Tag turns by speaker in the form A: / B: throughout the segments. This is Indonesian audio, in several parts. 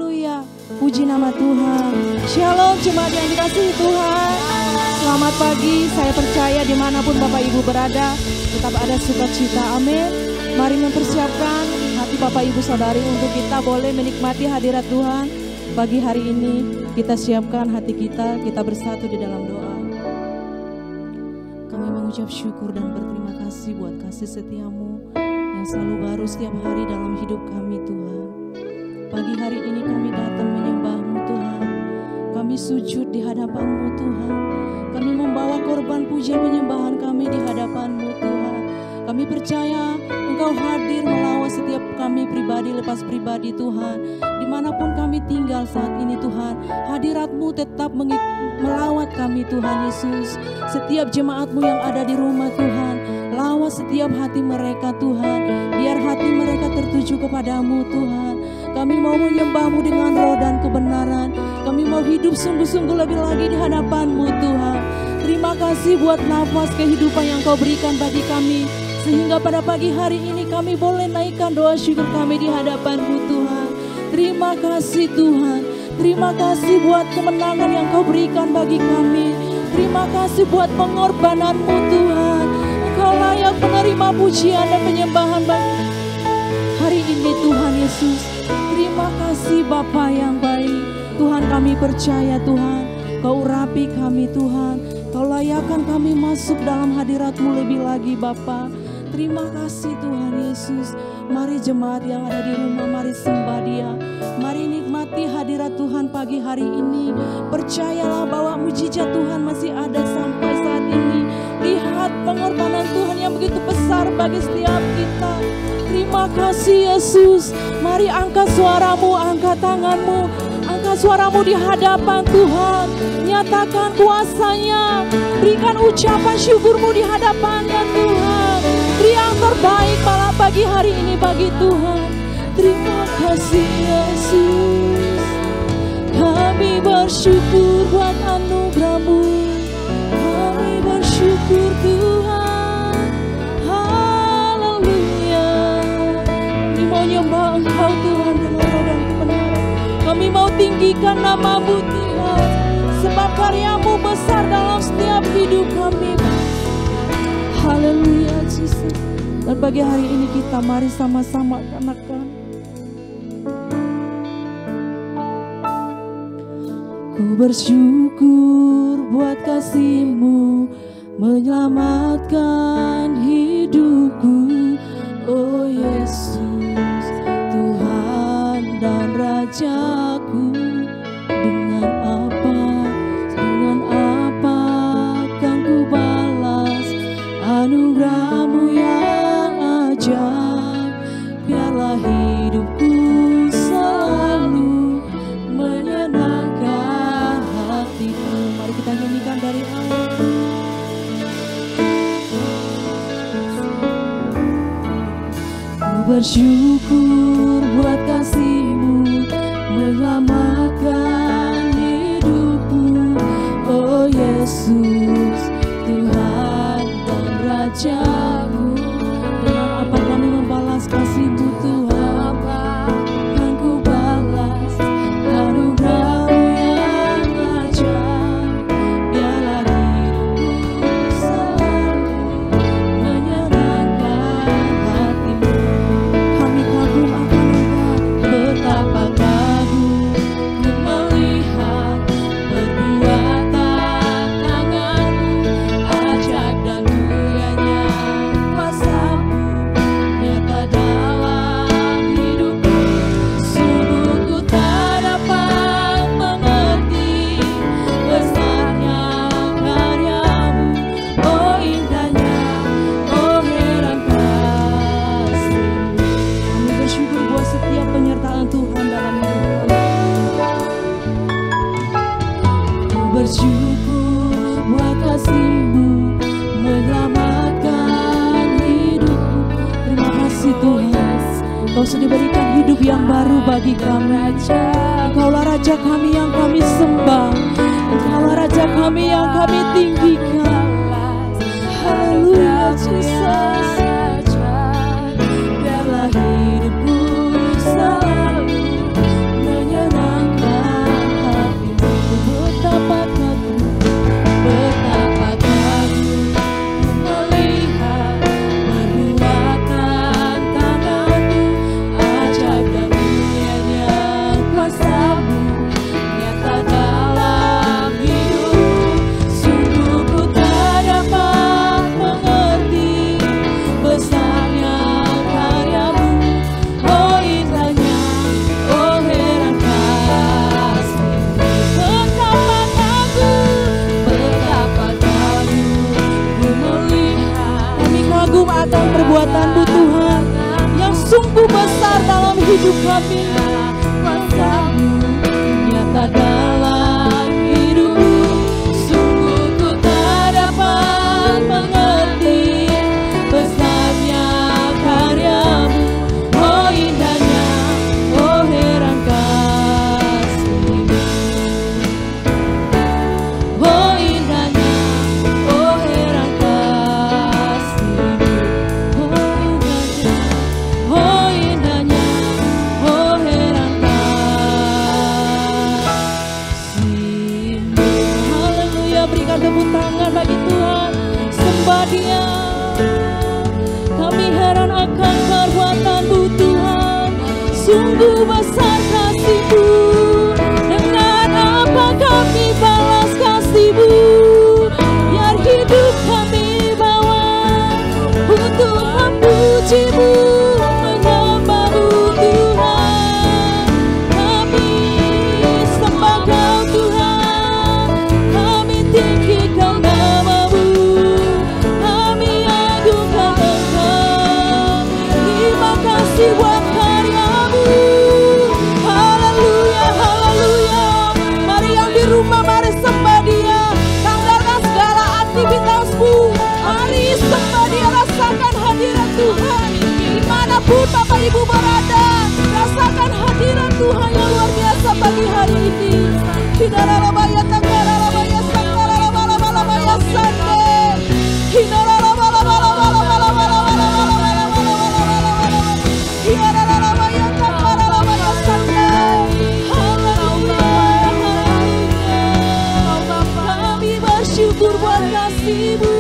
A: Haleluya. Puji nama Tuhan. Shalom jemaat yang dikasihi Tuhan. Selamat pagi, saya percaya dimanapun Bapak Ibu berada, tetap ada sukacita, amin. Mari mempersiapkan hati Bapak Ibu Saudari untuk kita boleh menikmati hadirat Tuhan. Pagi hari ini kita siapkan hati kita bersatu di dalam doa. Kami mengucap syukur dan berterima kasih buat kasih setiamu yang selalu baru setiap hari dalam hidup kami Tuhan. Pagi hari ini kami datang menyembah-Mu Tuhan. Kami sujud di hadapan-Mu Tuhan. Kami membawa korban puja penyembahan kami di hadapan-Mu Tuhan. Kami percaya Engkau hadir melawat setiap kami pribadi lepas pribadi Tuhan. Dimanapun kami tinggal saat ini Tuhan, hadirat-Mu tetap melawat kami Tuhan Yesus. Setiap jemaat-Mu yang ada di rumah Tuhan, lawat setiap hati mereka Tuhan. Biar hati mereka tertuju kepadamu Tuhan. Kami mau menyembah-Mu dengan roh dan kebenaran. Kami mau hidup sungguh-sungguh lebih lagi di hadapan-Mu Tuhan. Terima kasih buat nafas kehidupan yang Kau berikan bagi kami. Sehingga pada pagi hari ini kami boleh naikkan doa syukur kami di hadapan-Mu Tuhan. Terima kasih Tuhan. Terima kasih buat kemenangan yang Kau berikan bagi kami. Terima kasih buat pengorbanan-Mu Tuhan. Engkau layak menerima pujian dan penyembahan bagi hari ini Tuhan Yesus. Terima kasih Bapa yang baik. Tuhan kami percaya Tuhan, Kau urapi kami Tuhan. Kau layakkan kami masuk dalam hadirat-Mu lebih lagi Bapa. Terima kasih Tuhan Yesus. Mari jemaat yang ada di rumah, mari sembah Dia. Mari nikmati hadirat Tuhan pagi hari ini. Percayalah bahwa mujizat Tuhan masih ada sampai saat ini. Lihat pengorbanan Tuhan yang begitu besar bagi setiap kita. Terima kasih Yesus. Mari angkat suaramu, angkat tanganmu, angkat suaramu di hadapan Tuhan. Nyatakan kuasanya. Berikan ucapan syukurmu di hadapannya Tuhan. Beri yang terbaik malam pagi hari ini bagi Tuhan. Terima kasih Yesus. Kami bersyukur buat anugerah-Mu. Kami bersyukur Tuhan. Haleluya. Kami mau nyembah Engkau Tuhan dengan roh dan kebenaran. Kami mau tinggikan nama-Mu Tuhan. Sebab karya-Mu besar dalam setiap hidup kami. Haleluya Jesus. Dan pagi hari ini kita mari sama-sama kanakan. Ku bersyukur buat kasih-Mu menyelamatkan hidupku. Oh Yesus, Tuhan dan Rajaku. Dengan apa akan ku balas anugerah-Mu yang ajaib. Biarlah hidupku selalu menyenangkan hati-Mu. Mari kita nyanyikan dari awal. Ku bersyukur buat kasih-Mu menyelamatkan hidupku. Oh Yesus, Tuhan dan Rajaku. Dengan apa kami membalas kasih-Mu Tuhan? Kan ku balas anugerah-Mu yang ajaib. Biarlah hidupku selalu menyenangkan hati-Mu. Kami kagum akan Engkau, betapa kagum ku melihat perbuatan tangan-Mu, ajaib dan mulianya kuasa-Mu nyata dalam hidupku. Sungguh ku tak dapat mengerti besarnya karya-Mu. Oh indahnya, oh heran kasih-Mu. Kami bersyukur buat setiap penyertaan Tuhan dalam hidup kami. Ku bersyukur buat kasih-Mu menyelamatkan hidup. Terima kasih Tuhan. Kau sudah berikan hidup yang baru bagi kami. Engkaulah Raja kami yang kami sembah. Engkaulah Raja kami yang kami tinggikan. Haleluya Jesus. Biarlah hidupku selalu menyenangkan kami, kuasa-Mu nyata dalam hidupku. Sungguh ku tak dapat mengerti besarnya karya-Mu. Oh indahnya, oh heran kasih-Mu. Oh indahnya, oh heran kasih-Mu. Oh indahnya, oh heran kasih-Mu. Haleluya, berikan tepuk tangan bagi Tuhan, sembah Dia. Kami heran akan perbuatan-Mu Tuhan, sungguh besar kasih-Mu. Dengan apa kami balas kasih-Mu? Biar hidup kami bawa untuk memuji-Mu, menyembah-Mu Tuhan. Kami sembah Kau Tuhan, kami tinggikan nama-Mu, kami agungkan Engkau. Terima kasih buat karya-Mu. Haleluya, haleluya. Mari yang di rumah, mari sembah Dia. Tanggalkan segala aktivitasmu. Mari sembah Dia, rasakan hadirat Tuhan. Dimanapun Bapak Ibu berada, rasakan hadirat Tuhan yang luar biasa pagi hari ini. Hinarabaya takarabaya sakarabaya sande. Hinarabaya takarabaya sande. Kami bersyukur buat kasih-Mu,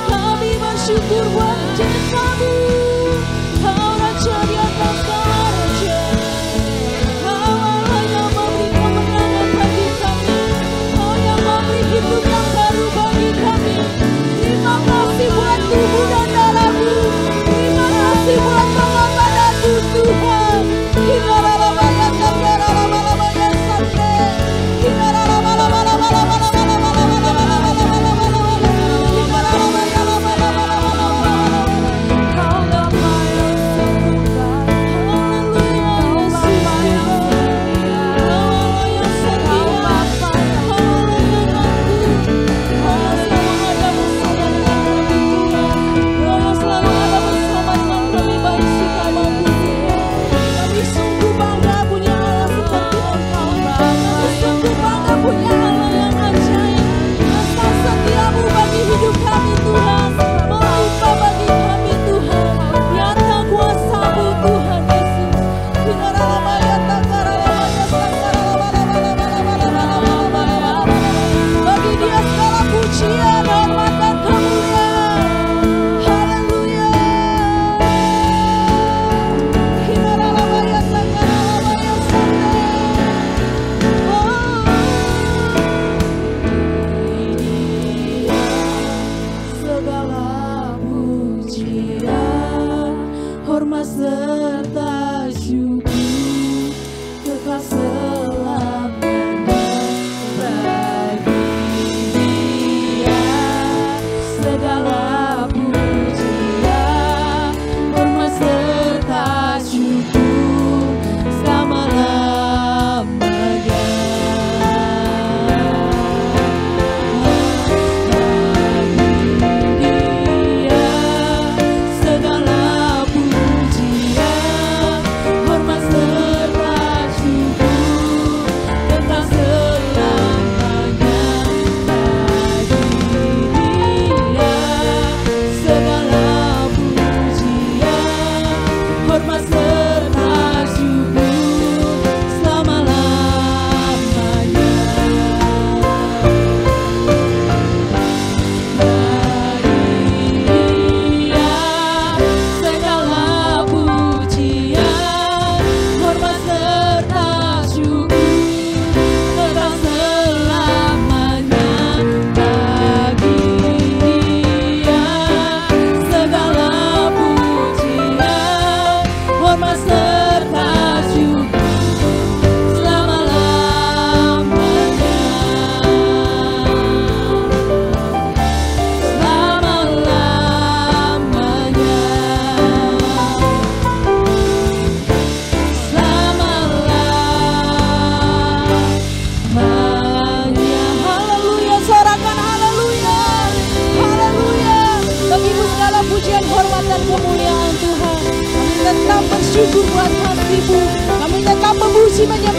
A: kami bersyukur buat cinta-Mu. Kau Raja di atas segala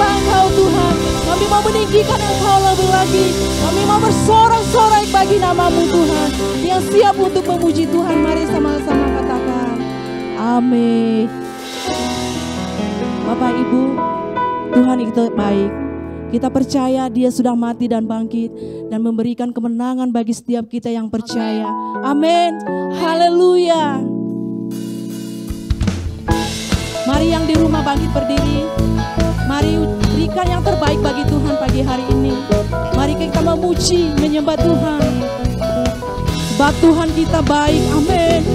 A: menyembah Engkau Tuhan. Kami mau meninggikan Engkau lebih lagi. Kami mau bersorak-sorai bagi nama-Mu Tuhan. Yang siap untuk memuji Tuhan, mari sama-sama katakan amin. Bapak Ibu, Tuhan itu baik. Kita percaya Dia sudah mati dan bangkit dan memberikan kemenangan bagi setiap kita yang percaya. Amin. Haleluya. Mari yang di rumah bangkit berdiri. Mari berikan yang terbaik bagi Tuhan pagi hari ini. Mari kita memuji, menyembah Tuhan. Sebab Tuhan kita baik. Amin.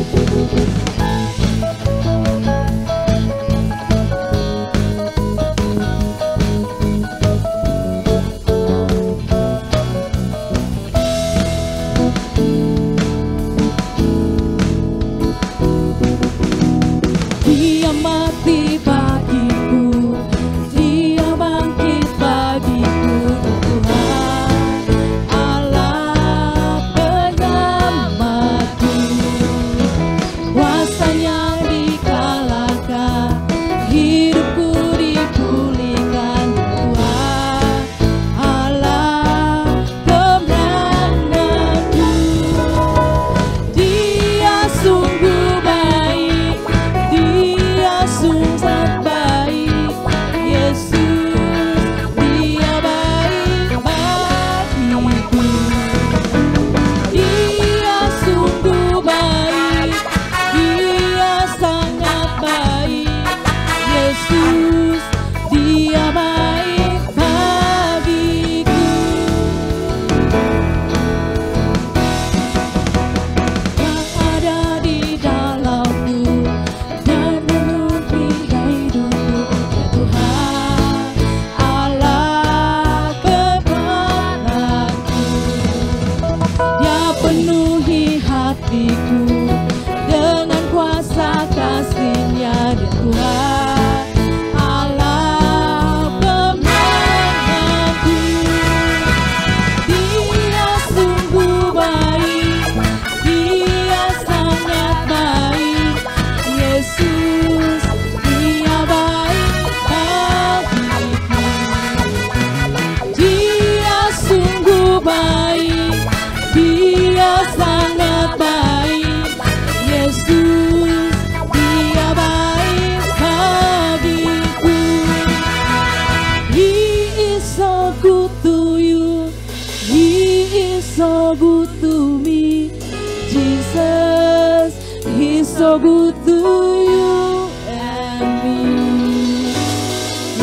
A: So good to you and me.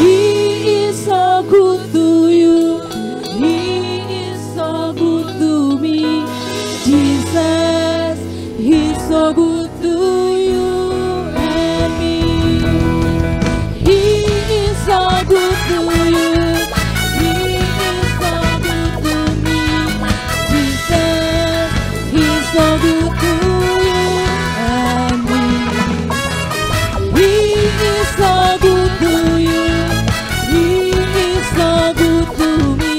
A: He is so good to you. He is so good to me. Jesus, He's so good to you and me. He is so good to you. He is so good to me. Jesus, He's so good to you. So good to you, He is so good to me.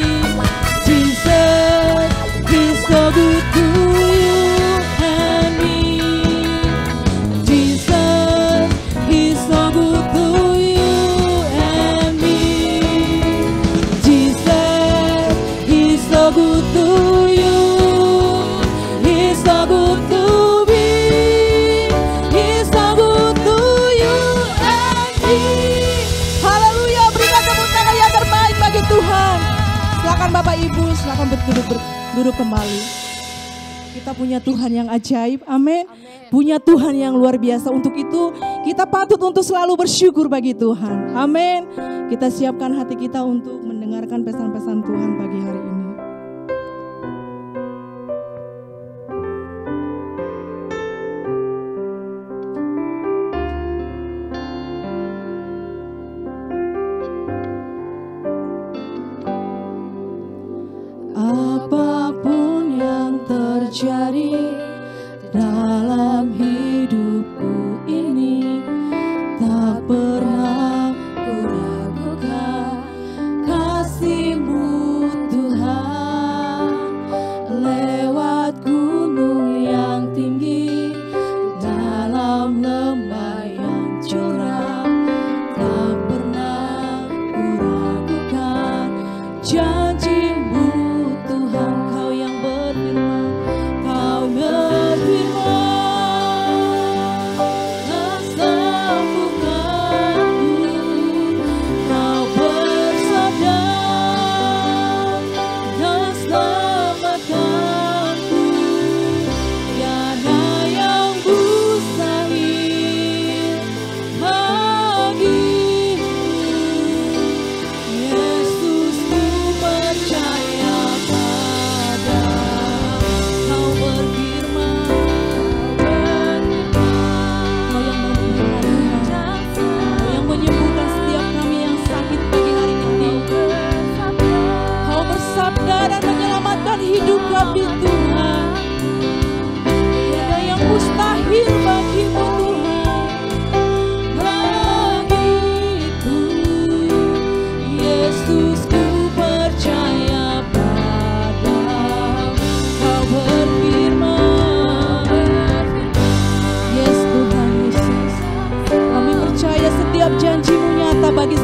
A: Jesus, He's so good to you and me. Jesus, He's so good to you and me. Jesus, He's so good to you. He's so good to me. He's so good to you. Haleluya, berikan tepuk tangan yang terbaik bagi Tuhan. Silakan Bapak Ibu, silakan duduk kembali. Kita punya Tuhan yang ajaib, amin. Punya Tuhan yang luar biasa. Untuk itu kita patut untuk selalu bersyukur bagi Tuhan, amin. Kita siapkan hati kita untuk mendengarkan pesan-pesan Tuhan pagi hari ini. Apapun yang terjadi dalam hidupku ini, tak pernah ku ragukan kasih-Mu Tuhan.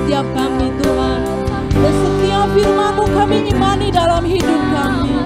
A: setiap kami Tuhan. Dan setiap firman-Mu kami imani dalam hidup kami.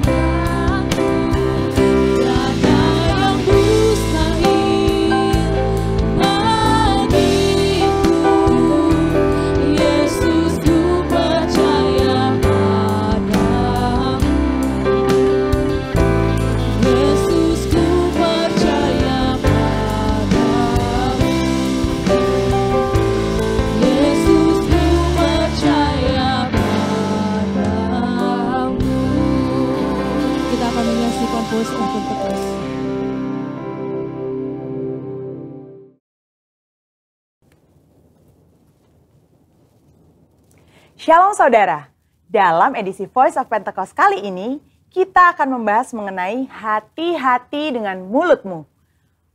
B: Shalom saudara, dalam edisi Voice of Pentecost kali ini, kita akan membahas mengenai hati-hati dengan mulutmu.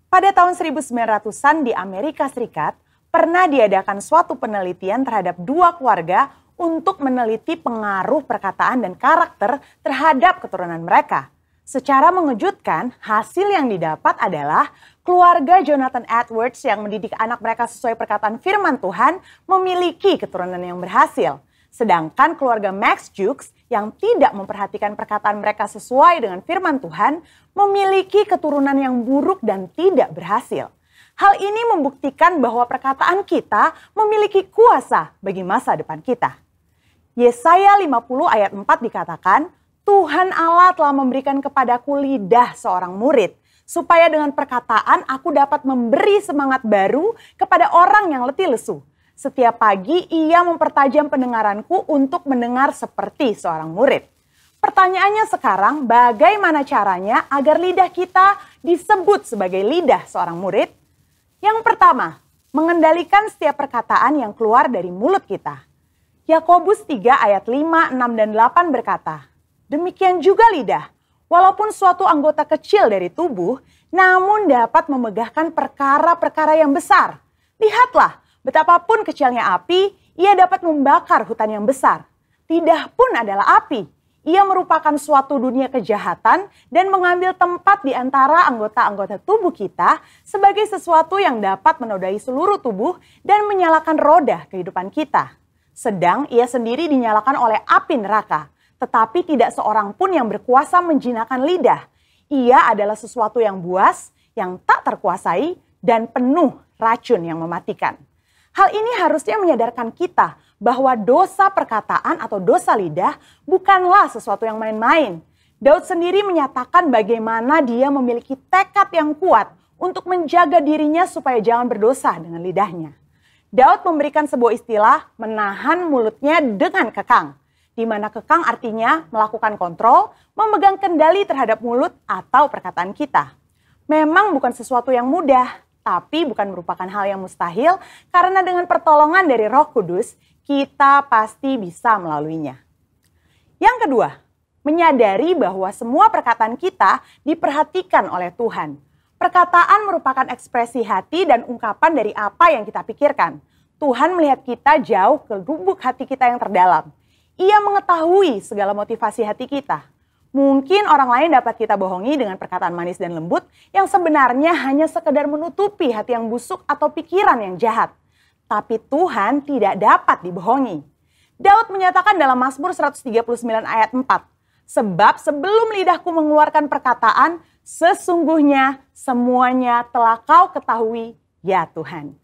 B: Pada tahun 1900-an di Amerika Serikat, pernah diadakan suatu penelitian terhadap 2 keluarga untuk meneliti pengaruh perkataan dan karakter terhadap keturunan mereka. Secara mengejutkan, hasil yang didapat adalah keluarga Jonathan Edwards yang mendidik anak mereka sesuai perkataan firman Tuhan memiliki keturunan yang berhasil. Sedangkan keluarga Max Jukes yang tidak memperhatikan perkataan mereka sesuai dengan firman Tuhan memiliki keturunan yang buruk dan tidak berhasil. Hal ini membuktikan bahwa perkataan kita memiliki kuasa bagi masa depan kita. Yesaya 50 ayat 4 dikatakan, Tuhan Allah telah memberikan kepadaku lidah seorang murid, supaya dengan perkataan aku dapat memberi semangat baru kepada orang yang letih lesu. Setiap pagi ia mempertajam pendengaranku untuk mendengar seperti seorang murid. Pertanyaannya sekarang, bagaimana caranya agar lidah kita disebut sebagai lidah seorang murid? Yang pertama, mengendalikan setiap perkataan yang keluar dari mulut kita. Yakobus 3 ayat 5, 6, dan 8 berkata, demikian juga lidah, walaupun suatu anggota kecil dari tubuh, namun dapat memegahkan perkara-perkara yang besar. Lihatlah, betapapun kecilnya api, ia dapat membakar hutan yang besar. Lidah pun adalah api. Ia merupakan suatu dunia kejahatan dan mengambil tempat di antara anggota-anggota tubuh kita sebagai sesuatu yang dapat menodai seluruh tubuh dan menyalakan roda kehidupan kita. Sedang ia sendiri dinyalakan oleh api neraka, tetapi tidak seorang pun yang berkuasa menjinakkan lidah. Ia adalah sesuatu yang buas, yang tak terkuasai, dan penuh racun yang mematikan. Hal ini harusnya menyadarkan kita bahwa dosa perkataan atau dosa lidah bukanlah sesuatu yang main-main. Daud sendiri menyatakan bagaimana dia memiliki tekad yang kuat untuk menjaga dirinya supaya jangan berdosa dengan lidahnya. Daud memberikan sebuah istilah menahan mulutnya dengan kekang, di mana kekang artinya melakukan kontrol, memegang kendali terhadap mulut atau perkataan kita. Memang bukan sesuatu yang mudah, tapi bukan merupakan hal yang mustahil karena dengan pertolongan dari Roh Kudus, kita pasti bisa melaluinya. Yang kedua, menyadari bahwa semua perkataan kita diperhatikan oleh Tuhan. Perkataan merupakan ekspresi hati dan ungkapan dari apa yang kita pikirkan. Tuhan melihat kita jauh ke lubuk hati kita yang terdalam. Ia mengetahui segala motivasi hati kita. Mungkin orang lain dapat kita bohongi dengan perkataan manis dan lembut yang sebenarnya hanya sekedar menutupi hati yang busuk atau pikiran yang jahat. Tapi Tuhan tidak dapat dibohongi. Daud menyatakan dalam Mazmur 139 ayat 4, sebab sebelum lidahku mengeluarkan perkataan, sesungguhnya semuanya telah kau ketahui, ya Tuhan.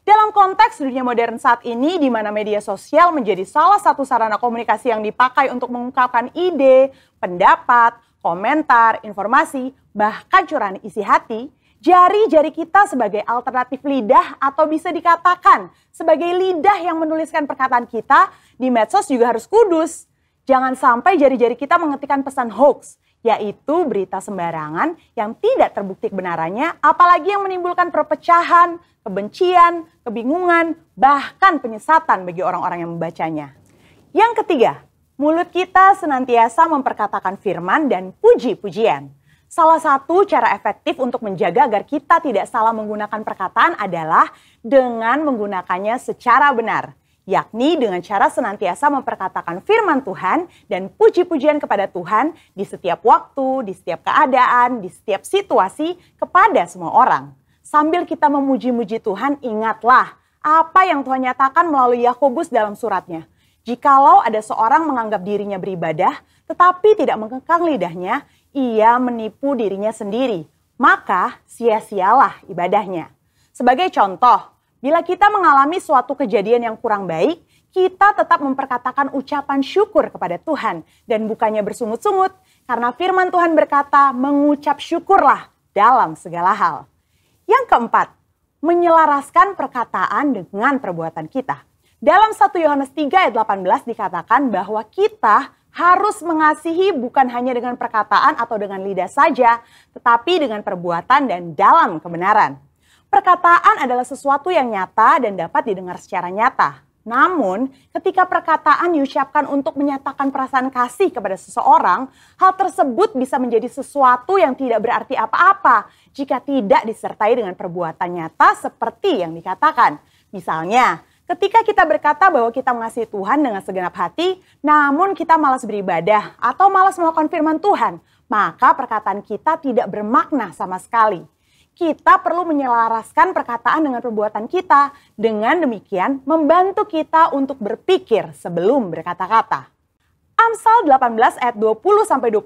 B: Dalam konteks dunia modern saat ini, di mana media sosial menjadi salah satu sarana komunikasi yang dipakai untuk mengungkapkan ide, pendapat, komentar, informasi, bahkan curahan isi hati, jari-jari kita sebagai alternatif lidah atau bisa dikatakan sebagai lidah yang menuliskan perkataan kita di medsos juga harus kudus. Jangan sampai jari-jari kita mengetikkan pesan hoax, yaitu berita sembarangan yang tidak terbukti kebenarannya, apalagi yang menimbulkan perpecahan, kebencian, kebingungan, bahkan penyesatan bagi orang-orang yang membacanya. Yang ketiga, mulut kita senantiasa memperkatakan firman dan puji-pujian. Salah satu cara efektif untuk menjaga agar kita tidak salah menggunakan perkataan adalah dengan menggunakannya secara benar, yakni dengan cara senantiasa memperkatakan firman Tuhan dan puji-pujian kepada Tuhan di setiap waktu, di setiap keadaan, di setiap situasi kepada semua orang. Sambil kita memuji-muji Tuhan, ingatlah Apa yang Tuhan nyatakan melalui Yakobus dalam suratnya? Jikalau ada seorang menganggap dirinya beribadah, tetapi tidak mengekang lidahnya, ia menipu dirinya sendiri. Maka sia-sialah ibadahnya. Sebagai contoh, bila kita mengalami suatu kejadian yang kurang baik, kita tetap memperkatakan ucapan syukur kepada Tuhan dan bukannya bersungut-sungut, karena firman Tuhan berkata, mengucap syukurlah dalam segala hal. Yang keempat, menyelaraskan perkataan dengan perbuatan kita. Dalam 1 Yohanes 3 ayat 18 dikatakan bahwa kita harus mengasihi bukan hanya dengan perkataan atau dengan lidah saja, tetapi dengan perbuatan dan dalam kebenaran. Perkataan adalah sesuatu yang nyata dan dapat didengar secara nyata. Namun, ketika perkataan diucapkan untuk menyatakan perasaan kasih kepada seseorang, hal tersebut bisa menjadi sesuatu yang tidak berarti apa-apa jika tidak disertai dengan perbuatan nyata seperti yang dikatakan. Misalnya, ketika kita berkata bahwa kita mengasihi Tuhan dengan segenap hati, namun kita malas beribadah atau malas melakukan firman Tuhan, maka perkataan kita tidak bermakna sama sekali. Kita perlu menyelaraskan perkataan dengan perbuatan kita. Dengan demikian, membantu kita untuk berpikir sebelum berkata-kata. Amsal 18 ayat 20-21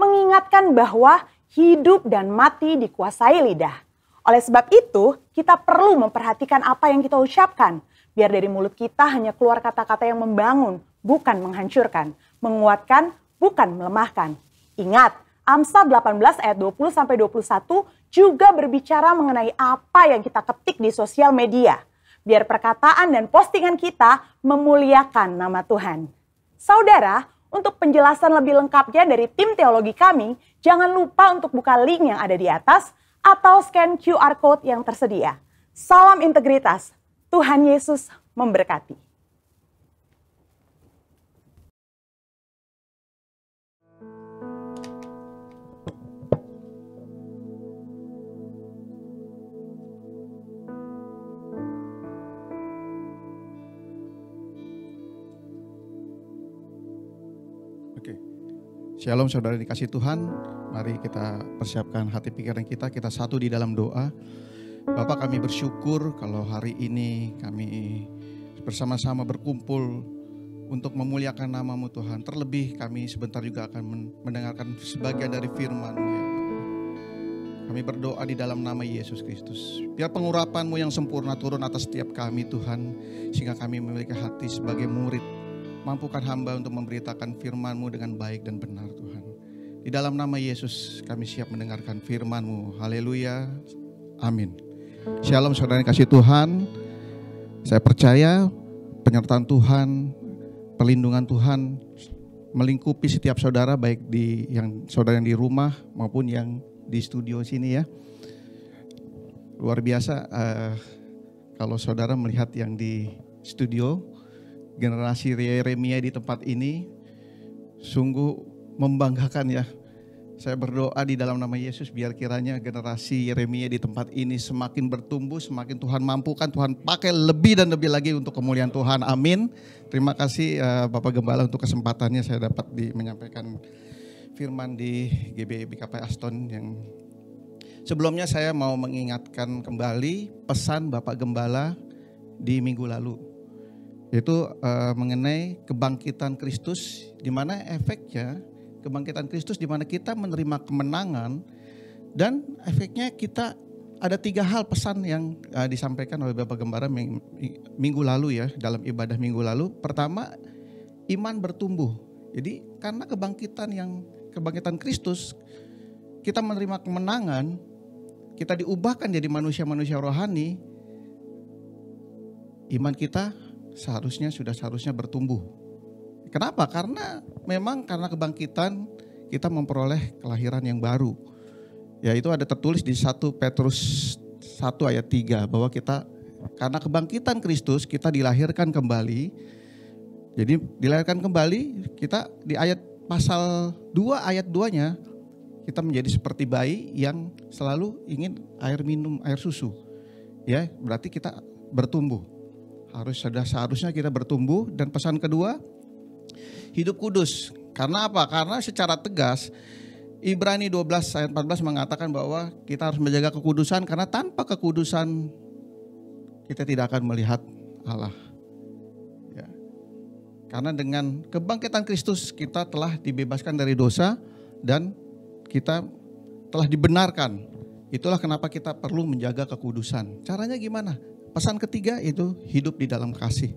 B: mengingatkan bahwa hidup dan mati dikuasai lidah. Oleh sebab itu, kita perlu memperhatikan apa yang kita ucapkan. Biar dari mulut kita hanya keluar kata-kata yang membangun, bukan menghancurkan. Menguatkan, bukan melemahkan. Ingat, Amsal 18 ayat 20-21 juga berbicara mengenai apa yang kita ketik di sosial media. Biar perkataan dan postingan kita memuliakan nama Tuhan. Saudara, untuk penjelasan lebih lengkapnya dari tim teologi kami, jangan lupa untuk buka link yang ada di atas atau scan QR Code yang tersedia. Salam integritas, Tuhan Yesus memberkati.
C: Shalom saudara dikasih Tuhan, mari kita persiapkan hati pikiran kita satu di dalam doa. Bapak, kami bersyukur kalau hari ini kami bersama-sama berkumpul untuk memuliakan nama-Mu Tuhan. Terlebih kami sebentar juga akan mendengarkan sebagian dari firman-Mu ya Allah. Kami berdoa di dalam nama Yesus Kristus. Biar pengurapan-Mu yang sempurna turun atas setiap kami Tuhan, sehingga kami memiliki hati sebagai murid. Mampukan hamba untuk memberitakan firman-Mu dengan baik dan benar Tuhan. Di dalam nama Yesus kami siap mendengarkan firman-Mu. Haleluya. Amin. Shalom saudara yang kasih Tuhan. Saya percaya penyertaan Tuhan, perlindungan Tuhan melingkupi setiap saudara, baik saudara yang di rumah maupun yang di studio sini ya. Luar biasa kalau saudara melihat yang di studio, generasi Yeremia di tempat ini sungguh membanggakan ya. Saya berdoa di dalam nama Yesus biar kiranya generasi Yeremia di tempat ini semakin bertumbuh, semakin Tuhan mampukan, Tuhan pakai lebih dan lebih lagi untuk kemuliaan Tuhan. Amin. Terima kasih Bapak Gembala untuk kesempatannya saya dapat menyampaikan firman di GBI BKP Aston. Yang sebelumnya saya mau mengingatkan kembali pesan Bapak Gembala di minggu lalu. Yaitu mengenai kebangkitan Kristus, di mana efeknya kebangkitan Kristus di mana kita menerima kemenangan, dan efeknya kita ada 3 hal pesan yang disampaikan oleh Bapak Gembala minggu lalu ya, dalam ibadah minggu lalu. Pertama, iman bertumbuh. Jadi karena kebangkitan Kristus, kita menerima kemenangan, kita diubahkan jadi manusia-manusia rohani, iman kita seharusnya bertumbuh. Kenapa? Karena memang karena kebangkitan kita memperoleh kelahiran yang baru. Yaitu ada tertulis di 1 Petrus 1 ayat 3 bahwa kita karena kebangkitan Kristus kita dilahirkan kembali. Jadi dilahirkan kembali, kita di ayat pasal 2 ayat 2-nya kita menjadi seperti bayi yang selalu ingin air susu. Ya, berarti kita bertumbuh. Seharusnya kita bertumbuh. Dan pesan kedua, hidup kudus. Karena apa? Karena secara tegas Ibrani 12 ayat 14 mengatakan bahwa kita harus menjaga kekudusan, karena tanpa kekudusan kita tidak akan melihat Allah. Ya. Karena dengan kebangkitan Kristus kita telah dibebaskan dari dosa dan kita telah dibenarkan. Itulah kenapa kita perlu menjaga kekudusan. Caranya gimana? Pesan ketiga itu hidup di dalam kasih.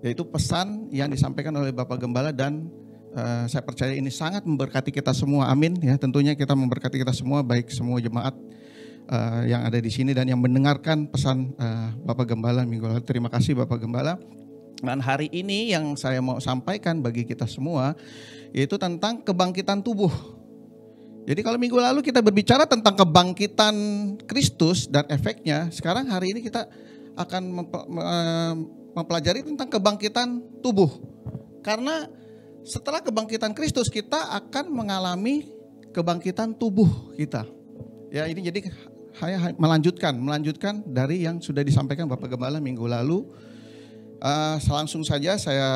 C: Yaitu pesan yang disampaikan oleh Bapak Gembala dan saya percaya ini sangat memberkati kita semua. Amin. Ya, tentunya kita memberkati kita semua, baik semua jemaat yang ada di sini dan yang mendengarkan pesan Bapak Gembala minggu lalu. Terima kasih Bapak Gembala. Dan hari ini yang saya mau sampaikan bagi kita semua yaitu tentang kebangkitan tubuh. Jadi kalau minggu lalu kita berbicara tentang kebangkitan Kristus dan efeknya, sekarang hari ini kita akan mempelajari tentang kebangkitan tubuh. Karena setelah kebangkitan Kristus kita akan mengalami kebangkitan tubuh kita. Ya, ini jadi saya melanjutkan dari yang sudah disampaikan Bapak Gembala minggu lalu. Langsung saja saya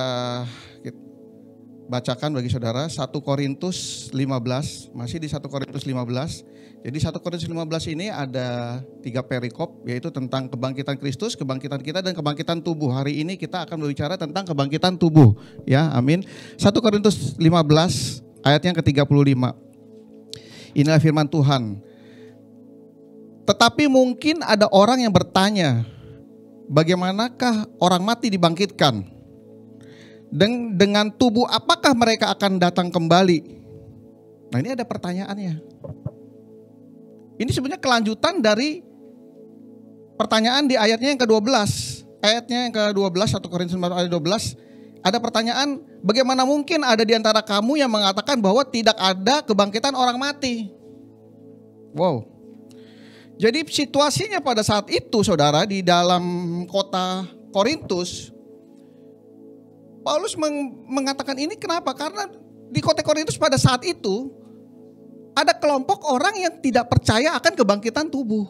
C: bacakan bagi saudara 1 Korintus 15, masih di 1 Korintus 15. Jadi 1 Korintus 15 ini ada 3 perikop, yaitu tentang kebangkitan Kristus, kebangkitan kita dan kebangkitan tubuh. Hari ini kita akan berbicara tentang kebangkitan tubuh. Ya, amin. 1 Korintus 15 ayat yang ke-35. Inilah firman Tuhan. Tetapi mungkin ada orang yang bertanya, bagaimanakah orang mati dibangkitkan? Dan dengan tubuh apakah mereka akan datang kembali? Nah, ini ada pertanyaannya. Ini sebenarnya kelanjutan dari pertanyaan di ayatnya yang ke-12. Ayatnya yang ke-12, 1 Korintus 15 ayat 12. Ada pertanyaan, bagaimana mungkin ada di antara kamu yang mengatakan bahwa tidak ada kebangkitan orang mati? Wow. Jadi situasinya pada saat itu saudara di dalam kota Korintus, Paulus mengatakan ini kenapa? Karena di kota Korintus pada saat itu ada kelompok orang yang tidak percaya akan kebangkitan tubuh.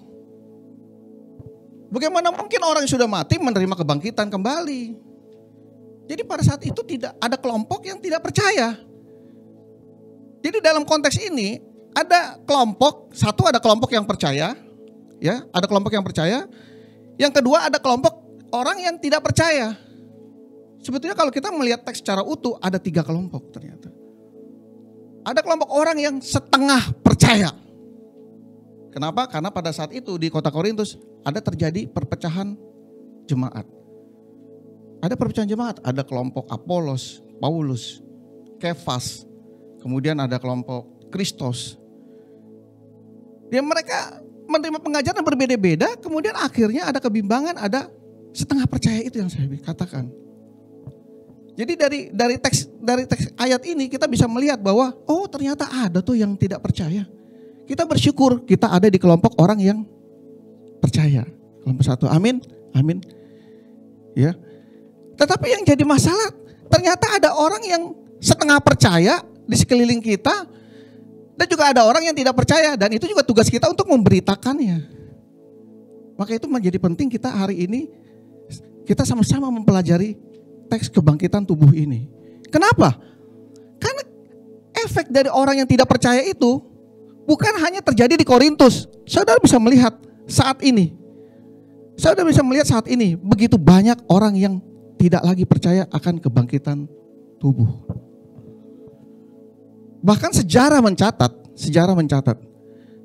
C: Bagaimana mungkin orang yang sudah mati menerima kebangkitan kembali? Jadi pada saat itu tidak ada kelompok yang tidak percaya. Jadi dalam konteks ini ada kelompok, satu ada kelompok yang percaya, ya, ada kelompok yang percaya. Yang kedua ada kelompok orang yang tidak percaya. Sebetulnya kalau kita melihat teks secara utuh ada 3 kelompok ternyata. Ada kelompok orang yang setengah percaya. Kenapa? Karena pada saat itu di kota Korintus ada terjadi perpecahan jemaat. Ada perpecahan jemaat, ada kelompok Apolos, Paulus, Kefas, kemudian ada kelompok Kristos. Dia mereka menerima pengajaran berbeda-beda, kemudian akhirnya ada kebimbangan, ada setengah percaya itu yang saya katakan. Jadi dari teks ayat ini kita bisa melihat bahwa oh ternyata ada tuh yang tidak percaya. Kita bersyukur kita ada di kelompok orang yang percaya. Kelompok satu, amin, amin. Ya. Tetapi yang jadi masalah ternyata ada orang yang setengah percaya di sekeliling kita dan juga ada orang yang tidak percaya dan itu juga tugas kita untuk memberitakannya. Maka itu menjadi penting kita hari ini kita sama-sama mempelajari teks kebangkitan tubuh ini. Kenapa? Karena efek dari orang yang tidak percaya itu bukan hanya terjadi di Korintus. Saudara bisa melihat saat ini. Saudara bisa melihat saat ini begitu banyak orang yang tidak lagi percaya akan kebangkitan tubuh. Bahkan sejarah mencatat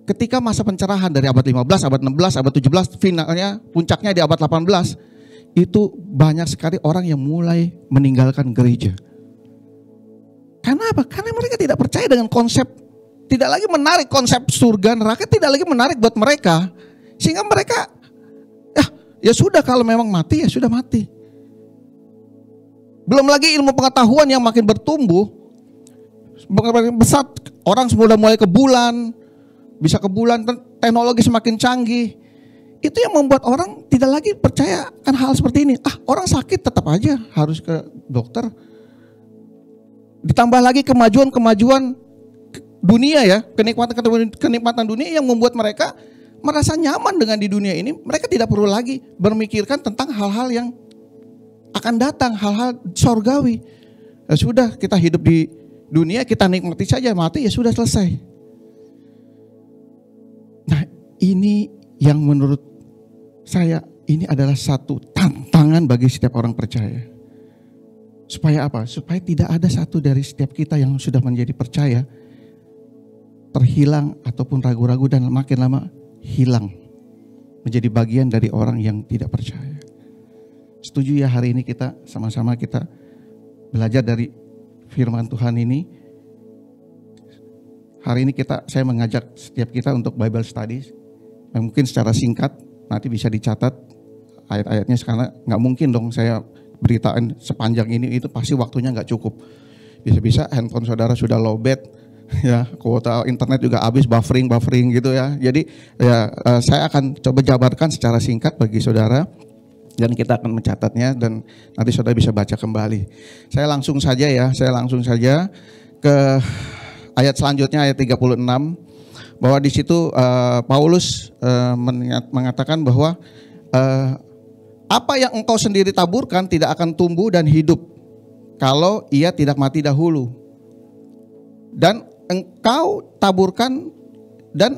C: ketika masa pencerahan dari abad 15, abad 16, abad 17, finalnya puncaknya di abad 18. Itu banyak sekali orang yang mulai meninggalkan gereja. Karena apa? Karena mereka tidak percaya dengan konsep, tidak lagi menarik konsep surga neraka, tidak lagi menarik buat mereka. Sehingga mereka, ya sudah kalau memang mati ya sudah mati. Belum lagi ilmu pengetahuan yang makin bertumbuh, makin besar, orang sudah mulai ke bulan, bisa ke bulan, teknologi semakin canggih. Itu yang membuat orang tidak lagi percaya kan hal seperti ini. Orang sakit tetap aja harus ke dokter. Ditambah lagi kemajuan dunia ya, kenikmatan dunia yang membuat mereka merasa nyaman dengan di dunia ini. Mereka tidak perlu lagi memikirkan tentang hal-hal yang akan datang, hal-hal surgawi. Ya sudah, kita hidup di dunia, kita nikmati saja, mati ya sudah selesai. Nah, ini yang menurut saya ini adalah satu tantangan bagi setiap orang percaya. Supaya apa? Supaya tidak ada satu dari setiap kita yang sudah menjadi percaya terhilang ataupun ragu-ragu dan makin lama hilang. Menjadi bagian dari orang yang tidak percaya. Setuju ya hari ini kita sama-sama kita belajar dari firman Tuhan ini. Hari ini saya mengajak setiap kita untuk Bible Studies. Mungkin secara singkat nanti bisa dicatat ayat-ayatnya, karena nggak mungkin dong saya beritain sepanjang ini, itu pasti waktunya nggak cukup. Bisa-bisa handphone saudara sudah lowbat, ya kuota internet juga habis, buffering gitu ya. Jadi ya saya akan coba jabarkan secara singkat bagi saudara dan kita akan mencatatnya dan nanti saudara bisa baca kembali. Saya langsung saja ke ayat selanjutnya, ayat 36, bahwa di situ Paulus mengatakan bahwa apa yang engkau sendiri taburkan tidak akan tumbuh dan hidup kalau ia tidak mati dahulu. Dan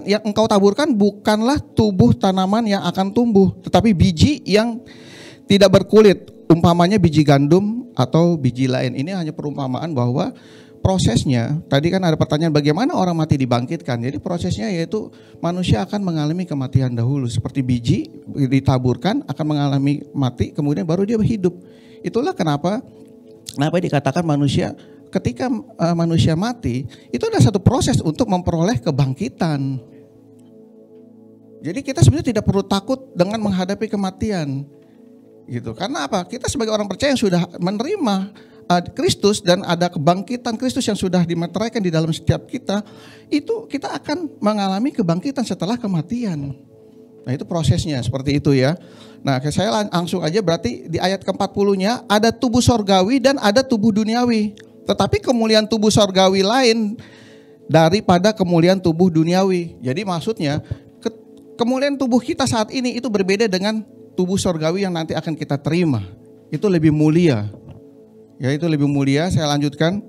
C: yang engkau taburkan bukanlah tubuh tanaman yang akan tumbuh, tetapi biji yang tidak berkulit, umpamanya biji gandum atau biji lain. Ini hanya perumpamaan bahwa prosesnya, tadi kan ada pertanyaan bagaimana orang mati dibangkitkan. Jadi prosesnya yaitu manusia akan mengalami kematian dahulu. Seperti biji ditaburkan akan mengalami mati, kemudian baru dia hidup. Itulah kenapa dikatakan manusia, ketika manusia mati, itu ada satu proses untuk memperoleh kebangkitan. Jadi kita sebenarnya tidak perlu takut dengan menghadapi kematian. Gitu. Karena apa? Kita sebagai orang percaya yang sudah menerima Kristus dan ada kebangkitan Kristus yang sudah dimeteraikan di dalam setiap kita, itu kita akan mengalami kebangkitan setelah kematian. Nah itu prosesnya seperti itu ya. Nah saya langsung aja, berarti di ayat ke-40-nya ada tubuh sorgawi dan ada tubuh duniawi. Tetapi kemuliaan tubuh sorgawi lain daripada kemuliaan tubuh duniawi. Jadi maksudnya kemuliaan tubuh kita saat ini itu berbeda dengan tubuh sorgawi yang nanti akan kita terima. Itu lebih mulia. Ya itu lebih mulia. Saya lanjutkan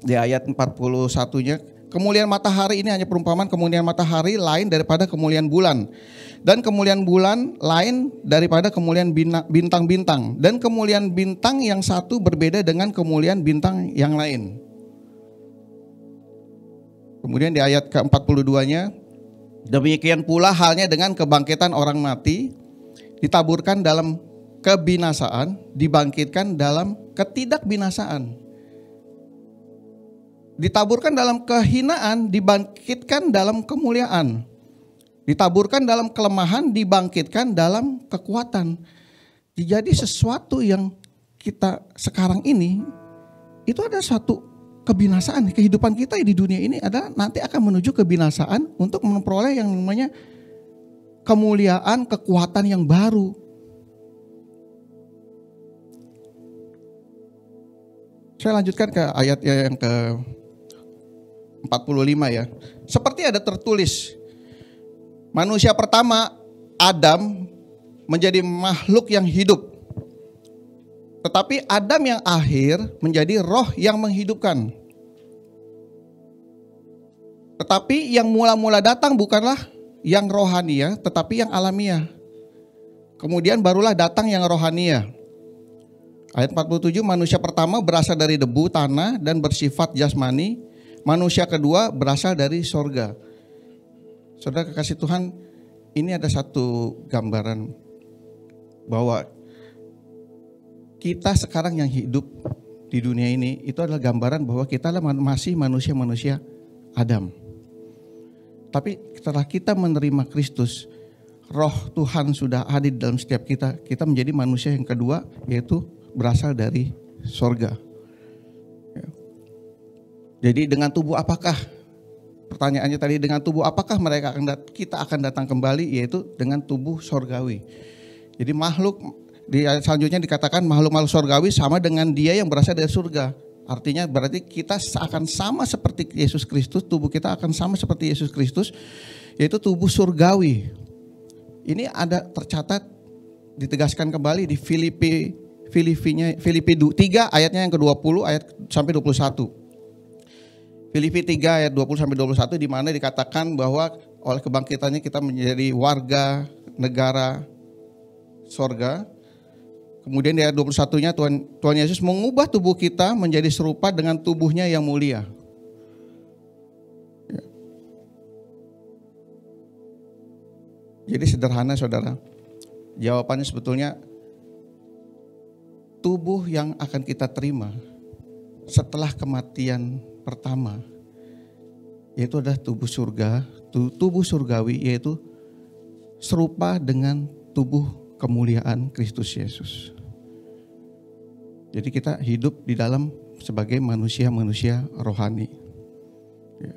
C: di ayat 41-nya. Kemuliaan matahari ini hanya perumpamaan, kemuliaan matahari lain daripada kemuliaan bulan. Dan kemuliaan bulan lain daripada kemuliaan bintang-bintang. Dan kemuliaan bintang yang satu berbeda dengan kemuliaan bintang yang lain. Kemudian di ayat ke-42-nya, demikian pula halnya dengan kebangkitan orang mati, ditaburkan dalam kebinasaan, dibangkitkan dalam ketidakbinasaan. Ditaburkan dalam kehinaan, dibangkitkan dalam kemuliaan. Ditaburkan dalam kelemahan, dibangkitkan dalam kekuatan. Jadi sesuatu yang kita sekarang ini, itu ada suatu kebinasaan. Kehidupan kita di dunia ini adalah nanti akan menuju kebinasaan untuk memperoleh yang namanya kemuliaan, kekuatan yang baru. Saya lanjutkan ke ayat yang ke-45 ya. Seperti ada tertulis, manusia pertama Adam menjadi makhluk yang hidup. Tetapi Adam yang akhir menjadi roh yang menghidupkan. Tetapi yang mula-mula datang bukanlah yang rohania, tetapi yang alamiah. Kemudian barulah datang yang rohania. Ayat 47, manusia pertama berasal dari debu tanah dan bersifat jasmani. Manusia kedua berasal dari sorga. Saudara kekasih Tuhan, ini ada satu gambaran bahwa kita sekarang yang hidup di dunia ini, itu adalah gambaran bahwa kita masih manusia-manusia Adam. Tapi setelah kita menerima Kristus, roh Tuhan sudah hadir dalam setiap kita. Kita menjadi manusia yang kedua, yaitu berasal dari sorga. Jadi dengan tubuh apakah? Pertanyaannya tadi, dengan tubuh apakah kita akan datang kembali? Yaitu dengan tubuh sorgawi. Jadi makhluk, di ayat selanjutnya dikatakan makhluk-makhluk sorgawi sama dengan dia yang berasal dari surga. Artinya berarti kita akan sama seperti Yesus Kristus, tubuh kita akan sama seperti Yesus Kristus, yaitu tubuh surgawi. Ini ada tercatat, ditegaskan kembali di Filipi 3 ayatnya yang ke-20 ayat sampai 21. Filipi 3 ayat 20 sampai 21 di mana dikatakan bahwa oleh kebangkitannya kita menjadi warga negara sorga. Kemudian di ayat 21-nya Tuhan Yesus mengubah tubuh kita menjadi serupa dengan tubuhnya yang mulia. Ya. Jadi sederhana saudara, jawabannya sebetulnya tubuh yang akan kita terima setelah kematian pertama, yaitu adalah tubuh surga, tubuh surgawi, yaitu serupa dengan tubuh kemuliaan Kristus Yesus. Jadi kita hidup di dalam sebagai manusia-manusia rohani. Ya.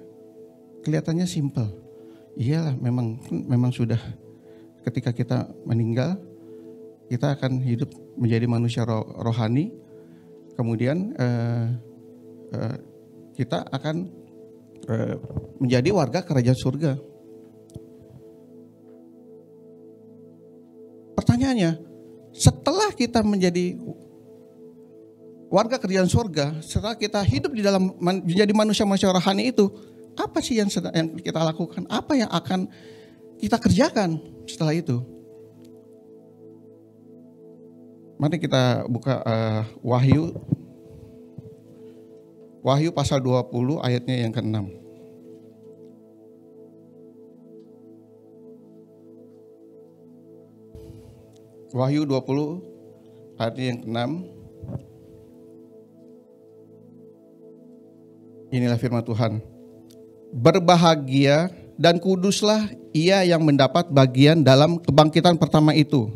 C: Kelihatannya simpel. Iyalah, memang sudah ketika kita meninggal, kita akan hidup menjadi manusia rohani. Kemudian kita akan menjadi warga kerajaan surga. Pertanyaannya, setelah kita menjadi warga kerajaan surga, setelah kita hidup di dalam menjadi manusia-manusia rohani itu, apa sih yang kita lakukan? Apa yang akan kita kerjakan setelah itu? Mari kita buka Wahyu pasal 20 ayatnya yang ke-6. Wahyu 20 ayatnya yang ke-6. Inilah firman Tuhan. Berbahagia dan kuduslah ia yang mendapat bagian dalam kebangkitan pertama itu.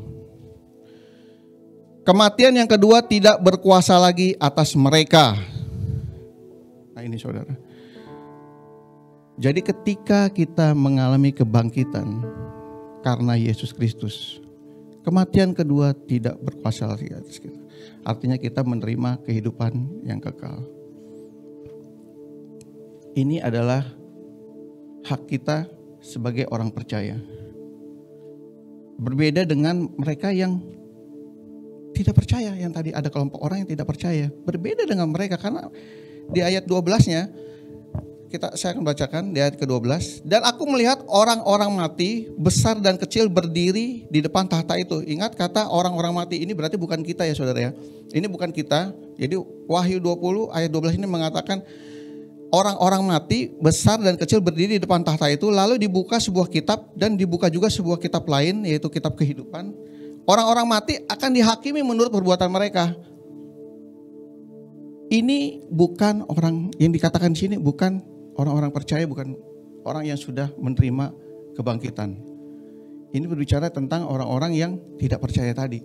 C: Kematian yang kedua tidak berkuasa lagi atas mereka. Nah ini saudara. Jadi ketika kita mengalami kebangkitan karena Yesus Kristus, kematian kedua tidak berkuasa lagi atas kita. Artinya kita menerima kehidupan yang kekal. Ini adalah hak kita sebagai orang percaya. Berbeda dengan mereka yang tidak percaya, yang tadi ada kelompok orang yang tidak percaya. Berbeda dengan mereka karena di ayat 12-nya saya akan bacakan di ayat ke-12. Dan aku melihat orang-orang mati besar dan kecil berdiri di depan tahta itu. Ingat kata orang-orang mati ini berarti bukan kita ya saudara ya. Ini bukan kita. Jadi Wahyu 20 ayat 12 ini mengatakan orang-orang mati besar dan kecil berdiri di depan tahta itu. Lalu dibuka sebuah kitab dan dibuka juga sebuah kitab lain yaitu kitab kehidupan. Orang-orang mati akan dihakimi menurut perbuatan mereka. Ini bukan orang yang dikatakan di sini, bukan orang-orang percaya, bukan orang yang sudah menerima kebangkitan. Ini berbicara tentang orang-orang yang tidak percaya tadi.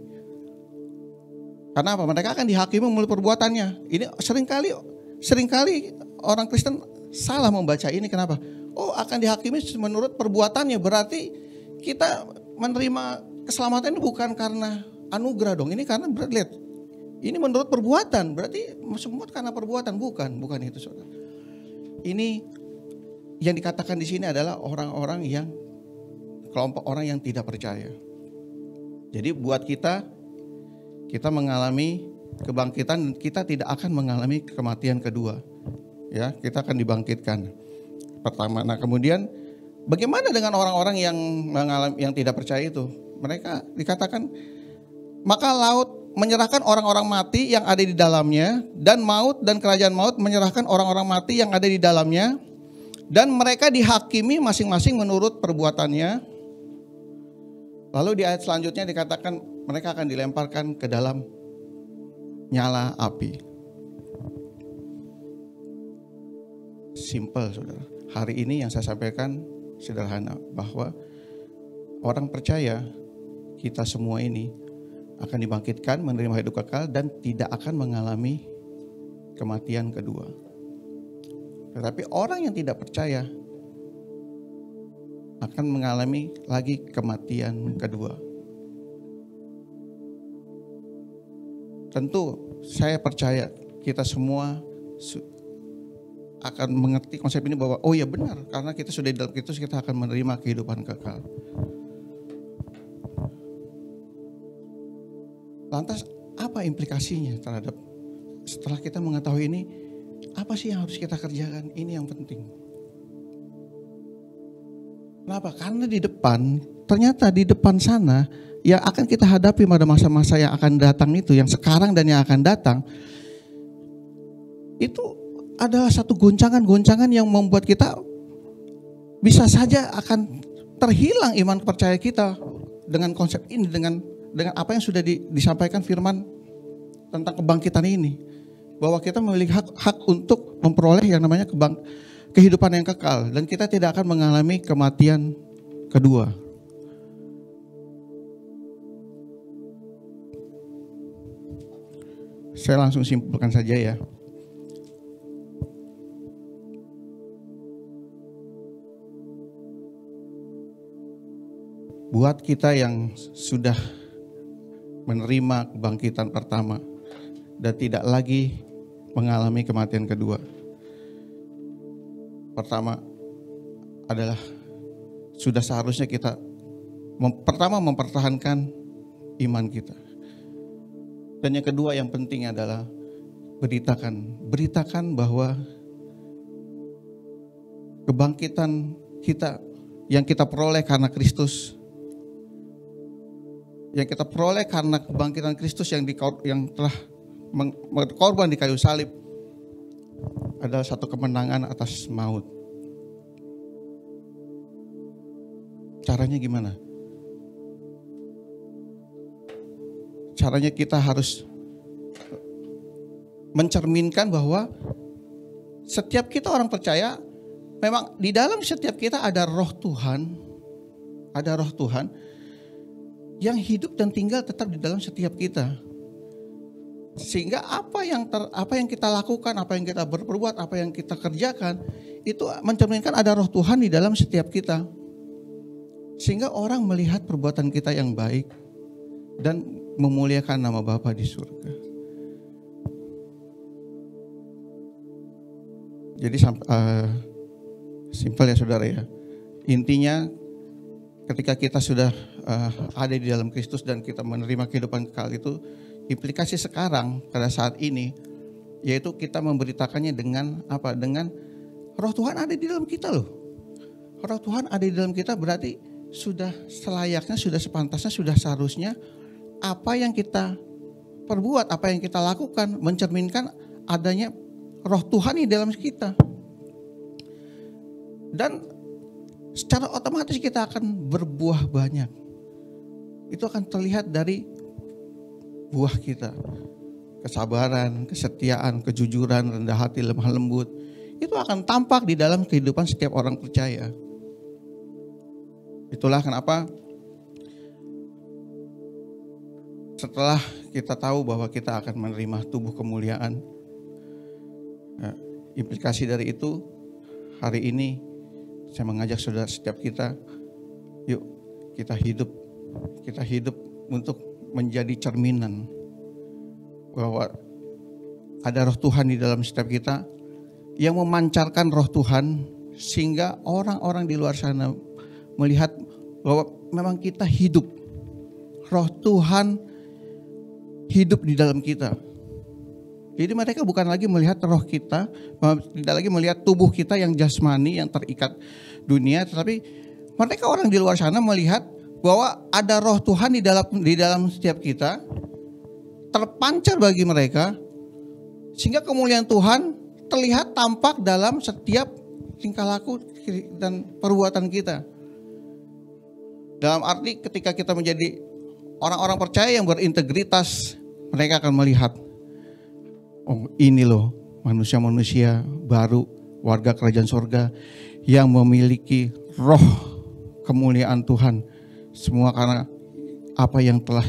C: Karena apa? Mereka akan dihakimi menurut perbuatannya. Ini seringkali orang Kristen salah membaca ini. Kenapa? Oh, akan dihakimi menurut perbuatannya. Berarti kita menerima keselamatan ini bukan karena anugerah dong. Ini karena lihat, ini menurut perbuatan. Berarti semua karena perbuatan, bukan itu saudara. Ini yang dikatakan di sini adalah orang-orang yang kelompok orang yang tidak percaya. Jadi buat kita mengalami kebangkitan, kita tidak akan mengalami kematian kedua. Ya, kita akan dibangkitkan. Pertama, nah kemudian bagaimana dengan orang-orang yang tidak percaya itu? Mereka dikatakan, maka laut menyerahkan orang-orang mati yang ada di dalamnya, dan maut dan kerajaan maut menyerahkan orang-orang mati yang ada di dalamnya, dan mereka dihakimi masing-masing menurut perbuatannya. Lalu di ayat selanjutnya dikatakan mereka akan dilemparkan ke dalam nyala api. Simple saudara. Hari ini yang saya sampaikan sederhana, bahwa orang percaya kita semua ini akan dibangkitkan, menerima hidup kekal dan tidak akan mengalami kematian kedua. Tetapi orang yang tidak percaya akan mengalami lagi kematian kedua. Tentu saya percaya kita semua akan mengerti konsep ini bahwa oh ya benar, karena kita sudah di dalam Kristus kita akan menerima kehidupan kekal. Lantas apa implikasinya terhadap setelah kita mengetahui ini, apa sih yang harus kita kerjakan? Ini yang penting. Kenapa? Karena ternyata di depan sana yang akan kita hadapi pada masa-masa yang akan datang itu, yang sekarang dan yang akan datang, itu adalah satu goncangan-goncangan yang membuat kita bisa saja akan terhilang iman percaya kita dengan konsep ini, dengan apa yang sudah disampaikan firman tentang kebangkitan ini, bahwa kita memiliki hak untuk memperoleh yang namanya kehidupan yang kekal, dan kita tidak akan mengalami kematian kedua. Saya langsung simpulkan saja ya. Buat kita yang sudah menerima kebangkitan pertama dan tidak lagi mengalami kematian kedua. Pertama adalah sudah seharusnya kita pertama mempertahankan iman kita. Dan yang kedua yang penting adalah beritakan bahwa kebangkitan kita yang kita peroleh karena Kristus, yang kita peroleh karena kebangkitan Kristus yang telah berkorban di kayu salib, adalah satu kemenangan atas maut. Caranya gimana? Caranya kita harus mencerminkan bahwa setiap kita orang percaya, memang di dalam setiap kita ada roh Tuhan, yang hidup dan tinggal tetap di dalam setiap kita. Sehingga apa yang kita lakukan, apa yang kita berbuat, apa yang kita kerjakan, itu mencerminkan ada roh Tuhan di dalam setiap kita. Sehingga orang melihat perbuatan kita yang baik dan memuliakan nama Bapa di surga. Jadi simpel ya saudara ya. Intinya ketika kita sudah ada di dalam Kristus dan kita menerima kehidupan kekal itu, implikasi sekarang pada saat ini yaitu kita memberitakannya dengan apa? Dengan roh Tuhan ada di dalam kita loh. Roh Tuhan ada di dalam kita berarti sudah selayaknya, sudah sepantasnya, sudah seharusnya apa yang kita perbuat, apa yang kita lakukan mencerminkan adanya roh Tuhan di dalam kita. Dan secara otomatis kita akan berbuah banyak. Itu akan terlihat dari buah kita. Kesabaran, kesetiaan, kejujuran, rendah hati, lemah lembut. Itu akan tampak di dalam kehidupan setiap orang percaya. Itulah kenapa setelah kita tahu bahwa kita akan menerima tubuh kemuliaan, implikasi dari itu hari ini saya mengajak saudara setiap kita, yuk kita hidup untuk menjadi cerminan bahwa ada roh Tuhan di dalam setiap kita yang memancarkan roh Tuhan sehingga orang-orang di luar sana melihat bahwa memang kita hidup. Roh Tuhan hidup di dalam kita. Jadi mereka bukan lagi melihat roh kita, tidak lagi melihat tubuh kita yang jasmani, yang terikat dunia, tetapi mereka orang di luar sana melihat bahwa ada roh Tuhan di dalam setiap kita, terpancar bagi mereka, sehingga kemuliaan Tuhan terlihat tampak dalam setiap tingkah laku dan perbuatan kita. Dalam arti ketika kita menjadi orang-orang percaya yang berintegritas, mereka akan melihat, oh ini loh manusia-manusia baru, warga kerajaan sorga yang memiliki roh kemuliaan Tuhan. Semua karena apa yang telah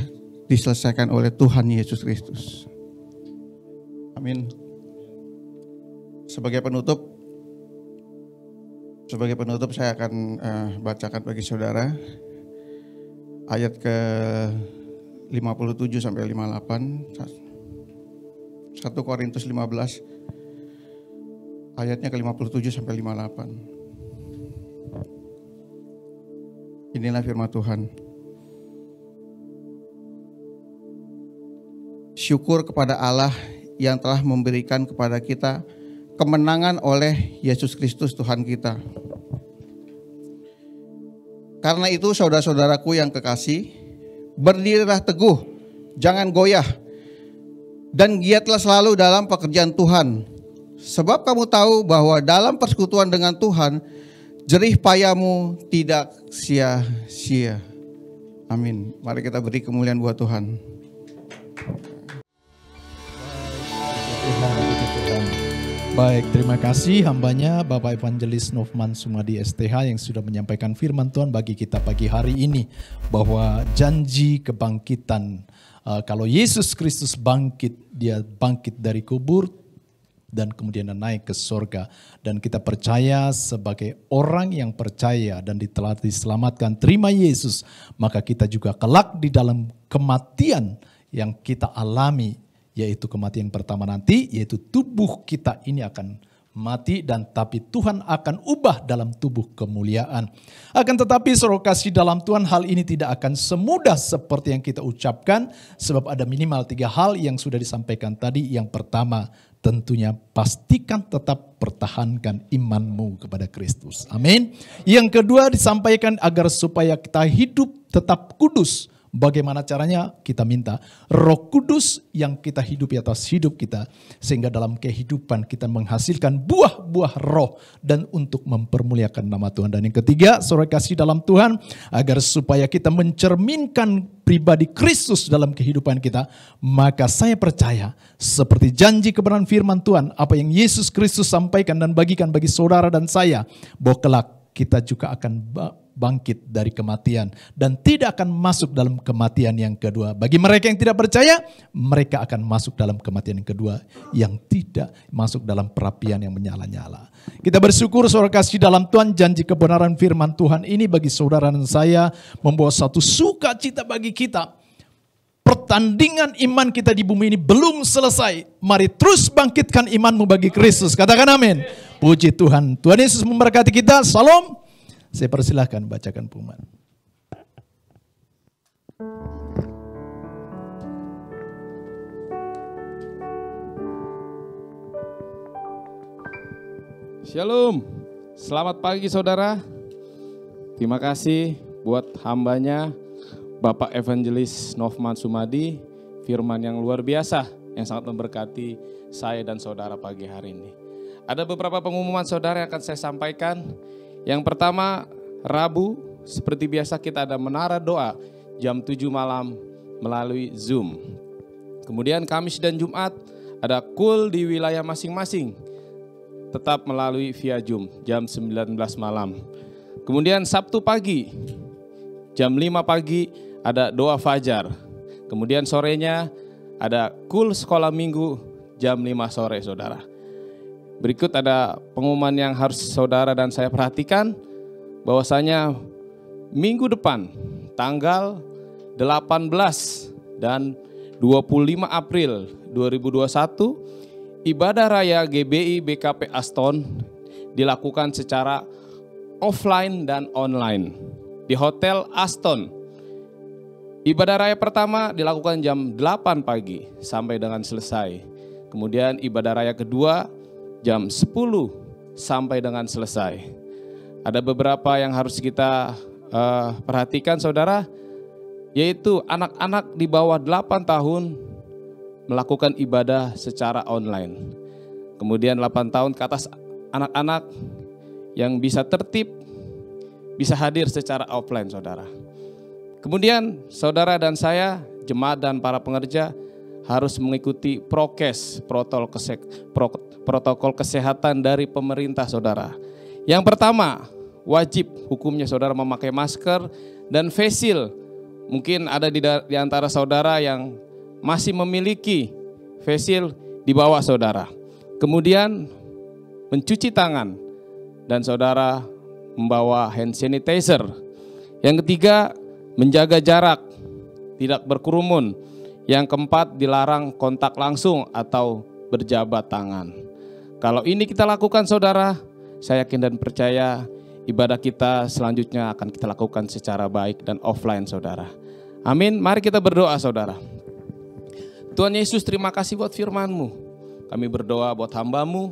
C: diselesaikan oleh Tuhan Yesus Kristus. Amin. Sebagai penutup saya akan bacakan bagi saudara ayat ke 57 sampai 58. 1 Korintus 15 ayatnya ke 57 sampai 58. Inilah firman Tuhan. Syukur kepada Allah yang telah memberikan kepada kita kemenangan oleh Yesus Kristus Tuhan kita. Karena itu saudara-saudaraku yang kekasih, berdirilah teguh, jangan goyah, dan giatlah selalu dalam pekerjaan Tuhan. Sebab kamu tahu bahwa dalam persekutuan dengan Tuhan, jerih payahmu tidak sia-sia. Amin. Mari kita beri kemuliaan buat Tuhan.
D: Baik, terima kasih hambanya Bapak Evangelis Nofman Sumadi STH yang sudah menyampaikan firman Tuhan bagi kita pagi hari ini. Bahwa janji kebangkitan, kalau Yesus Kristus bangkit, dia bangkit dari kubur dan kemudian naik ke surga. Dan kita percaya sebagai orang yang percaya dan telah diselamatkan, terima Yesus, maka kita juga kelak di dalam kematian yang kita alami, yaitu kematian pertama nanti, yaitu tubuh kita ini akan mati, dan tapi Tuhan akan ubah dalam tubuh kemuliaan. Akan tetapi saudara kasih dalam Tuhan, hal ini tidak akan semudah seperti yang kita ucapkan, sebab ada minimal 3 hal yang sudah disampaikan tadi. Yang pertama, tentunya pastikan tetap pertahankan imanmu kepada Kristus. Amin. Yang kedua disampaikan agar supaya kita hidup tetap kudus. Bagaimana caranya? Kita minta Roh Kudus yang kita hidupi atas hidup kita, sehingga dalam kehidupan kita menghasilkan buah-buah roh dan untuk mempermuliakan nama Tuhan. Dan yang ketiga, saudara kasih dalam Tuhan, agar supaya kita mencerminkan pribadi Kristus dalam kehidupan kita, maka saya percaya seperti janji kebenaran firman Tuhan, apa yang Yesus Kristus sampaikan dan bagikan bagi saudara dan saya, bahwa kelak kita juga akan bangkit dari kematian dan tidak akan masuk dalam kematian yang kedua. Bagi mereka yang tidak percaya, mereka akan masuk dalam kematian yang kedua, yang tidak masuk dalam perapian yang menyala-nyala. Kita bersyukur saudara kasih dalam Tuhan, janji kebenaran firman Tuhan ini bagi saudara dan saya membawa satu sukacita bagi kita. Pertandingan iman kita di bumi ini belum selesai. Mari terus bangkitkan imanmu bagi Kristus. Katakan amin. Puji Tuhan. Tuhan Yesus memberkati kita. Salam. Saya persilahkan bacakan pengumuman.
E: Shalom, selamat pagi saudara. Terima kasih buat hambanya Bapak Evangelis Nofman Sumadi, firman yang luar biasa yang sangat memberkati saya dan saudara pagi hari ini. Ada beberapa pengumuman saudara yang akan saya sampaikan. Yang pertama, Rabu seperti biasa kita ada menara doa jam 7 malam melalui Zoom. Kemudian Kamis dan Jumat ada kul di wilayah masing-masing, tetap melalui via Zoom jam 19 malam. Kemudian Sabtu pagi jam 5 pagi ada doa fajar. Kemudian sorenya ada kul sekolah minggu jam 5 sore saudara. Berikut ada pengumuman yang harus saudara dan saya perhatikan, bahwasanya minggu depan tanggal 18 dan 25 April 2021 ibadah raya GBI BKP Aston dilakukan secara offline dan online di Hotel Aston. Ibadah raya pertama dilakukan jam 8 pagi sampai dengan selesai. Kemudian ibadah raya kedua jam 10 sampai dengan selesai. Ada beberapa yang harus kita perhatikan saudara, yaitu anak-anak di bawah 8 tahun melakukan ibadah secara online. Kemudian 8 tahun ke atas anak-anak yang bisa tertib, bisa hadir secara offline saudara. Kemudian saudara dan saya, jemaat dan para pengerja harus mengikuti prokes, protokol kesehatan dari pemerintah saudara. Yang pertama, wajib hukumnya saudara memakai masker dan face shield. Mungkin ada di antara saudara yang masih memiliki face shield di bawah saudara. Kemudian mencuci tangan dan saudara membawa hand sanitizer. Yang ketiga, menjaga jarak, tidak berkerumun. Yang keempat, dilarang kontak langsung atau berjabat tangan. Kalau ini kita lakukan saudara, saya yakin dan percaya ibadah kita selanjutnya akan kita lakukan secara baik dan offline saudara. Amin. Mari kita berdoa saudara. Tuhan Yesus, terima kasih buat firman-Mu. Kami berdoa buat hamba-Mu,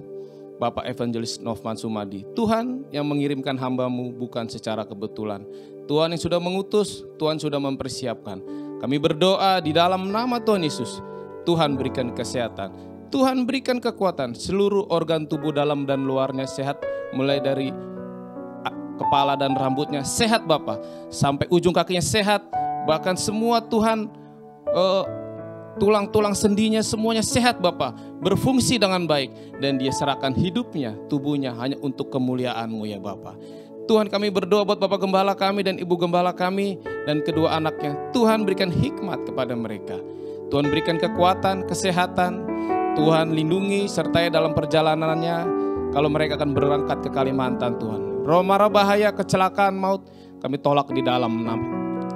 E: Bapak Evangelis Nofman Sumadi. Tuhan yang mengirimkan hamba-Mu bukan secara kebetulan. Tuhan yang sudah mengutus, Tuhan sudah mempersiapkan. Kami berdoa di dalam nama Tuhan Yesus. Tuhan berikan kesehatan, Tuhan berikan kekuatan, seluruh organ tubuh dalam dan luarnya sehat, mulai dari kepala dan rambutnya sehat Bapa, sampai ujung kakinya sehat, bahkan semua Tuhan tulang-tulang sendinya semuanya sehat Bapa, berfungsi dengan baik, dan dia serahkan hidupnya, tubuhnya hanya untuk kemuliaan-Mu ya Bapa. Tuhan, kami berdoa buat Bapak Gembala kami dan Ibu Gembala kami dan kedua anaknya. Tuhan berikan hikmat kepada mereka. Tuhan berikan kekuatan, kesehatan. Tuhan lindungi sertai dalam perjalanannya kalau mereka akan berangkat ke Kalimantan Tuhan. Roh mara bahaya, kecelakaan, maut kami tolak di dalam nama.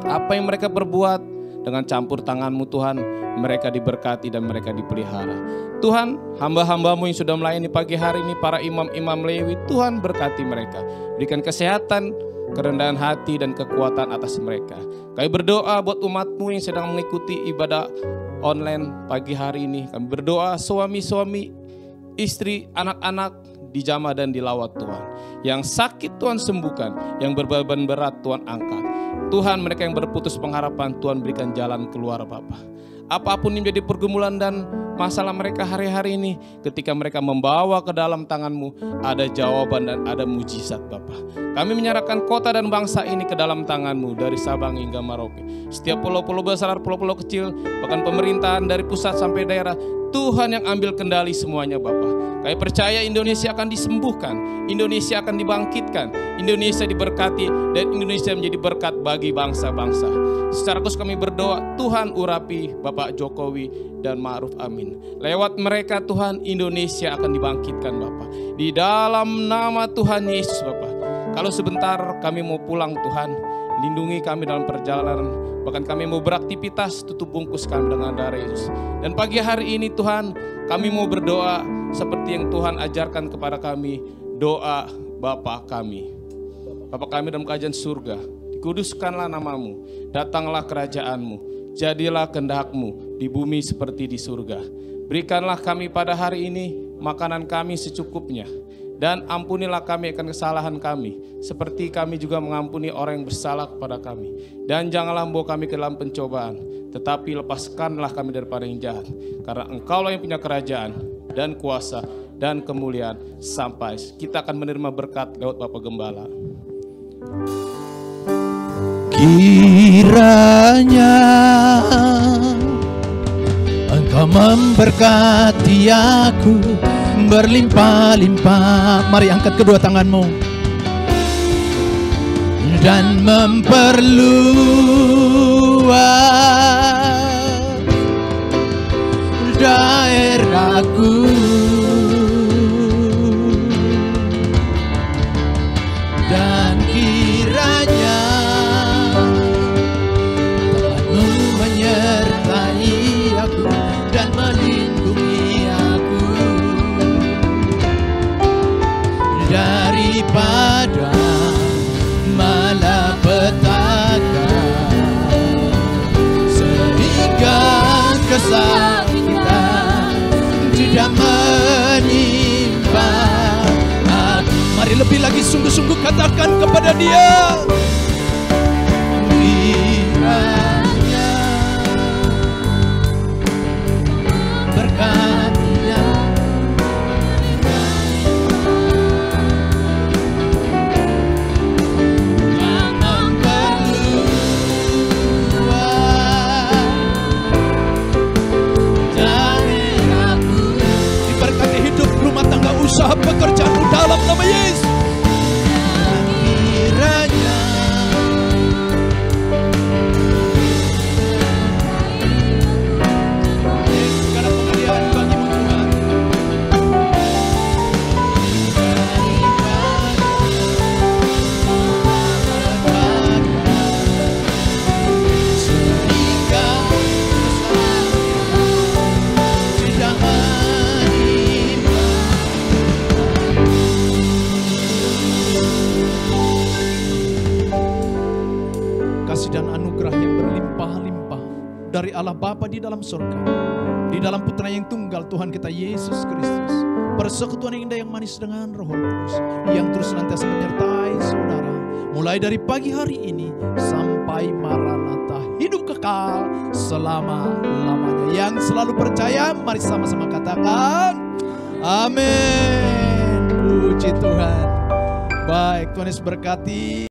E: Apa yang mereka berbuat dengan campur tangan-Mu Tuhan, mereka diberkati dan mereka dipelihara. Tuhan, hamba-hamba-Mu yang sudah melayani pagi hari ini, para imam-imam Lewi, Tuhan berkati mereka. Berikan kesehatan, kerendahan hati dan kekuatan atas mereka. Kami berdoa buat umat-Mu yang sedang mengikuti ibadah online pagi hari ini. Kami berdoa suami-suami, istri, anak-anak dijamah dan dilawat Tuhan. Yang sakit Tuhan sembuhkan, yang berbeban berat Tuhan angkat. Tuhan, mereka yang berputus pengharapan, Tuhan berikan jalan keluar Bapa. Apapun yang menjadi pergumulan dan masalah mereka hari-hari ini, ketika mereka membawa ke dalam tangan-Mu, ada jawaban dan ada mujizat Bapa. Kami menyerahkan kota dan bangsa ini ke dalam tangan-Mu, dari Sabang hingga Merauke. Setiap pulau-pulau besar, pulau-pulau kecil, bahkan pemerintahan dari pusat sampai daerah, Tuhan yang ambil kendali semuanya Bapa. Kami percaya Indonesia akan disembuhkan, Indonesia akan dibangkitkan, Indonesia diberkati, dan Indonesia menjadi berkat bagi bangsa-bangsa. Secara khusus kami berdoa, Tuhan urapi Bapak Jokowi dan Ma'ruf Amin. Lewat mereka Tuhan, Indonesia akan dibangkitkan Bapak. Di dalam nama Tuhan Yesus Bapak. Kalau sebentar kami mau pulang Tuhan, lindungi kami dalam perjalanan. Bahkan kami mau beraktivitas, tutup bungkus kami dengan darah Yesus. Dan pagi hari ini Tuhan, kami mau berdoa seperti yang Tuhan ajarkan kepada kami. Doa Bapa kami. Bapa kami dalam kerajaan surga, dikuduskanlah nama-Mu, datanglah kerajaan-Mu, jadilah kehendak-Mu di bumi seperti di surga. Berikanlah kami pada hari ini makanan kami secukupnya. Dan ampunilah kami akan kesalahan kami, seperti kami juga mengampuni orang yang bersalah kepada kami. Dan janganlah membawa kami ke dalam pencobaan, tetapi lepaskanlah kami daripada yang jahat. Karena Engkaulah yang punya kerajaan dan kuasa dan kemuliaan sampai. Kita akan menerima berkat lewat Bapak Gembala.
D: Kiranya Engkau memberkati aku berlimpah-limpah. Mari angkat kedua tanganmu dan memperluas daerahku, dan kiranya Tuhanmu menyertai aku dan melindungi aku daripada malapetaka, sehingga kesakitan tidak menimpa aku. Mari lebih lagi sungguh-sungguh katakan kepada Dia. Kiranya berkat-Nya usaha pekerjaanmu dalam nama Yesus. Kiranya segala kemuliaan bagi-Mu Tuhan. Sehingga tidak dan anugerah yang berlimpah-limpah dari Allah Bapa di dalam surga, di dalam Putra yang tunggal Tuhan kita Yesus Kristus, persekutuan yang indah yang manis dengan Roh Kudus yang terus senantiasa menyertai saudara mulai dari pagi hari ini sampai Maranatha hidup kekal kekal selama-lamanya. Yang selalu percaya, mari sama-sama katakan amin. Puji Tuhan. Baik, Tuhan Yesus berkati.